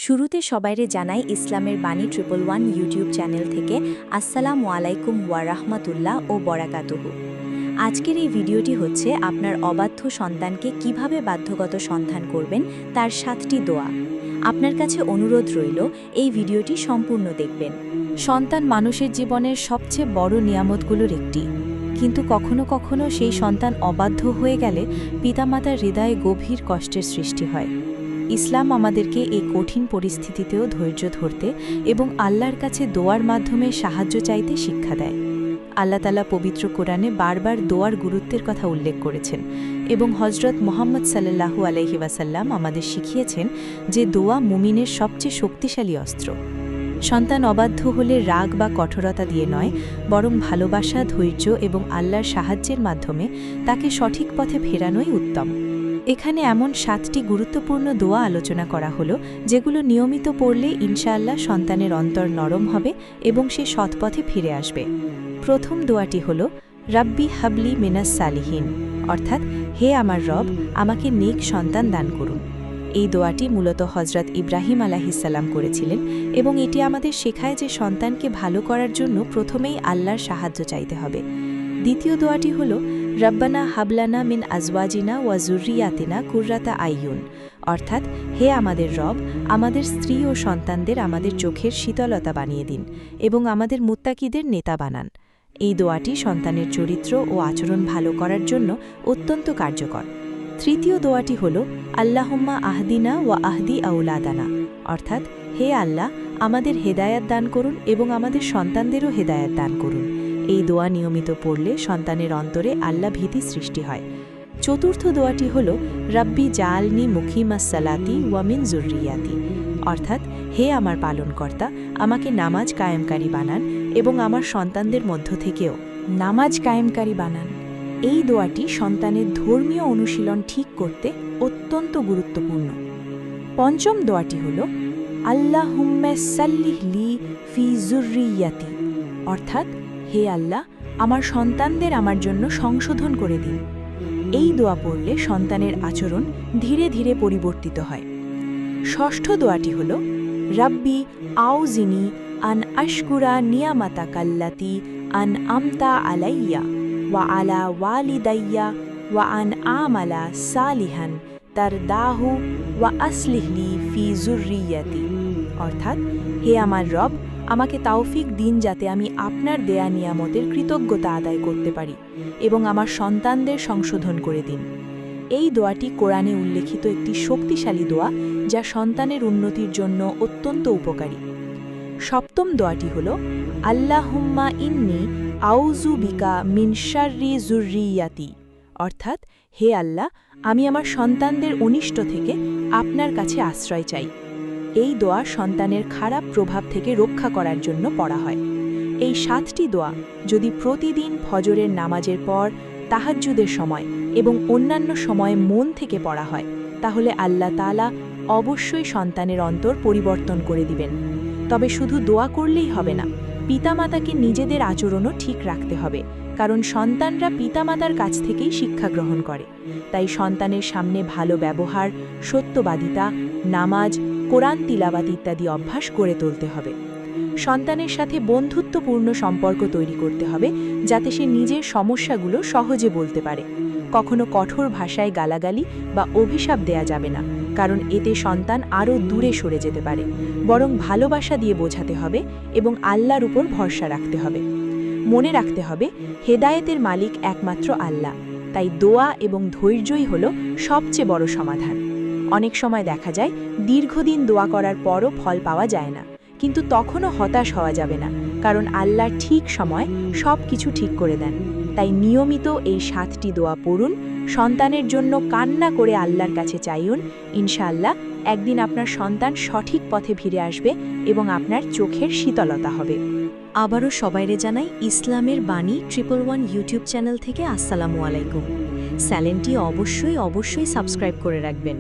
শুরুতে সবাইরে জানাই ইসলামের বাণী 111 ইউটিউব চ্যানেল থেকে আসসালামু আলাইকুম ওয়া রাহমাতুল্লাহ ও বরাকাতুহু। আজকের এই ভিডিওটি হচ্ছে আপনার অবাধ্য সন্তানকে কিভাবে বাধ্যগত সন্ধান করবেন তার 7টি দোয়া। আপনার কাছে অনুরোধ রইল এই ভিডিওটি সম্পূর্ণ দেখবেন। সন্তান মানুষের জীবনের সবচেয়ে বড় নিয়ামতগুলোর একটি, কিন্তু কখনো কখনো সেই সন্তান অবাধ্য হয়ে গেলে পিতামাতার হৃদয়ে গভীর কষ্টের সৃষ্টি হয়। ইসলাম আমাদেরকে এই কঠিন পরিস্থিতিতেও ধৈর্য ধরতে এবং আল্লাহর কাছে দোয়ার মাধ্যমে সাহায্য চাইতে শিক্ষা দেয়। আল্লাহ তাআলা পবিত্র কোরআনে বারবার দোয়ার গুরুত্বের কথা উল্লেখ করেছেন এবং হযরত মুহাম্মদ সাল্লাল্লাহু আলাইহি ওয়াসাল্লাম আমাদের শিখিয়েছেন যে দোয়া মুমিনের সবচেয়ে শক্তিশালী অস্ত্র। সন্তান অবাধ্য হলে রাগ বা কঠোরতা দিয়ে নয়, বরং ভালোবাসা, ধৈর্য এবং আল্লাহর সাহায্যের মাধ্যমে তাকে সঠিক পথে ফেরানোই উত্তম। এখানে এমন 7টি গুরুত্বপূর্ণ দোয়া আলোচনা করা হলো, যেগুলো নিয়মিত পড়লে ইনশাআল্লাহ সন্তানের অন্তর নরম হবে এবং সে সৎপথে ফিরে আসবে। প্রথম দোয়াটি হল রাব্বি হাবলি মিনাস সালিহিন, অর্থাৎ হে আমার রব, আমাকে নেক সন্তান দান করুন। এই দোয়াটি মূলত হযরত ইব্রাহিম আলাইহিসসালাম করেছিলেন এবং এটি আমাদের শেখায় যে সন্তানকে ভালো করার জন্য প্রথমেই আল্লাহর সাহায্য চাইতে হবে। দ্বিতীয় দোয়াটি হল রব্বানা হাবলানা মিন আজওয়াজিনা ওয়া যুররিয়াতিনা কুররাতা আইয়ুন, অর্থাৎ হে আমাদের রব, আমাদের স্ত্রী ও সন্তানদের আমাদের চোখের শীতলতা বানিয়ে দিন এবং আমাদের মুত্তাকিদের নেতা বানান। এই দোয়াটি সন্তানের চরিত্র ও আচরণ ভালো করার জন্য অত্যন্ত কার্যকর। তৃতীয় দোয়াটি হল আল্লাহুম্মা আহদিনা ওয়া আহদি আউলাদানা, অর্থাৎ হে আল্লাহ, আমাদের হেদায়াত দান করুন এবং আমাদের সন্তানদেরও হেদায়াত দান করুন। এই দোয়া নিয়মিত পড়লে সন্তানের অন্তরে আল্লাহ ভীতি সৃষ্টি হয়। চতুর্থ দোয়াটি হল রাব্বি জাআলনি মুকিমাস সালাতি ওয়া মিন যুররিয়াতি, অর্থাৎ হে আমার পালনকর্তা, আমাকে নামাজ কায়েমকারী বানান এবং আমার সন্তানদের মধ্য থেকেও নামাজ কায়েমকারী বানান। এই দোয়াটি সন্তানের ধর্মীয় অনুশীলন ঠিক করতে অত্যন্ত গুরুত্বপূর্ণ। পঞ্চম দোয়াটি হল আল্লাহুম্মা সাল্লিহ লি ফি যুররিয়াতি, অর্থাৎ হে আল্লাহ, আমার সন্তানদের আমার জন্য সংশোধন করে দিন। এই দোয়া পড়লে সন্তানের আচরণ ধীরে ধীরে পরিবর্তিত হয়। ষষ্ঠ দোয়াটি হল রাব্বি আউজিনি আন আশকুরা নিয়ামাতাকাল্লাতি আন আমতা আলাইয়া ওয়া আলা ওয়ালিদাইয়া ওয়া আন আমালা সালিহান তারদাহু ওয়া আসলিহলি ফি যুররিয়াতি, অর্থাৎ হে আমার রব, আমাকে তাওফিক দিন যাতে আমি আপনার দেয়া নিয়ামতের কৃতজ্ঞতা আদায় করতে পারি এবং আমার সন্তানদের সংশোধন করে দিন। এই দোয়াটি কোরআনে উল্লেখিত একটি শক্তিশালী দোয়া, যা সন্তানের উন্নতির জন্য অত্যন্ত উপকারী। সপ্তম দোয়াটি হল আল্লাহুম্মা ইন্নি আউযু বিকা মিন শাররি যুররিয়াতি, অর্থাৎ হে আল্লাহ, আমি আমার সন্তানদের অনিষ্ট থেকে আপনার কাছে আশ্রয় চাই। এই দোয়া সন্তানের খারাপ প্রভাব থেকে রক্ষা করার জন্য পড়া হয়। এই 7টি দোয়া যদি প্রতিদিন ফজরের নামাজের পর, তাহাজ্জুদের সময় এবং অন্যান্য সময়ে মন থেকে পড়া হয়, তাহলে আল্লাহ তাআলা অবশ্যই সন্তানের অন্তর পরিবর্তন করে দিবেন। তবে শুধু দোয়া করলেই হবে না, পিতামাতাকে নিজেদের আচরণও ঠিক রাখতে হবে, কারণ সন্তানরা পিতামাতার কাছ থেকেই শিক্ষা গ্রহণ করে। তাই সন্তানের সামনে ভালো ব্যবহার, সত্যবাদিতা, নামাজ, কোরআন তিলাওয়াত ইত্যাদি অভ্যাস গড়ে তুলতে হবে। সন্তানের সাথে বন্ধুত্বপূর্ণ সম্পর্ক তৈরি করতে হবে, যাতে সে নিজের সমস্যাগুলো সহজে বলতে পারে। কখনো কঠোর ভাষায় গালাগালি বা অভিশাপ দেয়া যাবে না, কারণ এতে সন্তান আরও দূরে সরে যেতে পারে। বরং ভালোবাসা দিয়ে বোঝাতে হবে এবং আল্লাহর উপর ভরসা রাখতে হবে। মনে রাখতে হবে, হেদায়েতের মালিক একমাত্র আল্লাহ, তাই দোয়া এবং ধৈর্যই হল সবচেয়ে বড় সমাধান। অনেক সময় দেখা যায় দীর্ঘদিন দোয়া করার পরও ফল পাওয়া যায় না, কিন্তু তখনও হতাশ হওয়া যাবে না, কারণ আল্লাহ ঠিক সময় সব কিছু ঠিক করে দেন। তাই নিয়মিত এই 7টি দোয়া পড়ুন, সন্তানের জন্য কান্না করে আল্লাহর কাছে চাইুন। ইনশাআল্লাহ একদিন আপনার সন্তান সঠিক পথে ফিরে আসবে এবং আপনার চোখের শীতলতা হবে। আবারও সবাইরে জানাই ইসলামের বাণী 111 ইউটিউব চ্যানেল থেকে আসসালামু আলাইকুম। চ্যানেলটি অবশ্যই সাবস্ক্রাইব করে রাখবেন।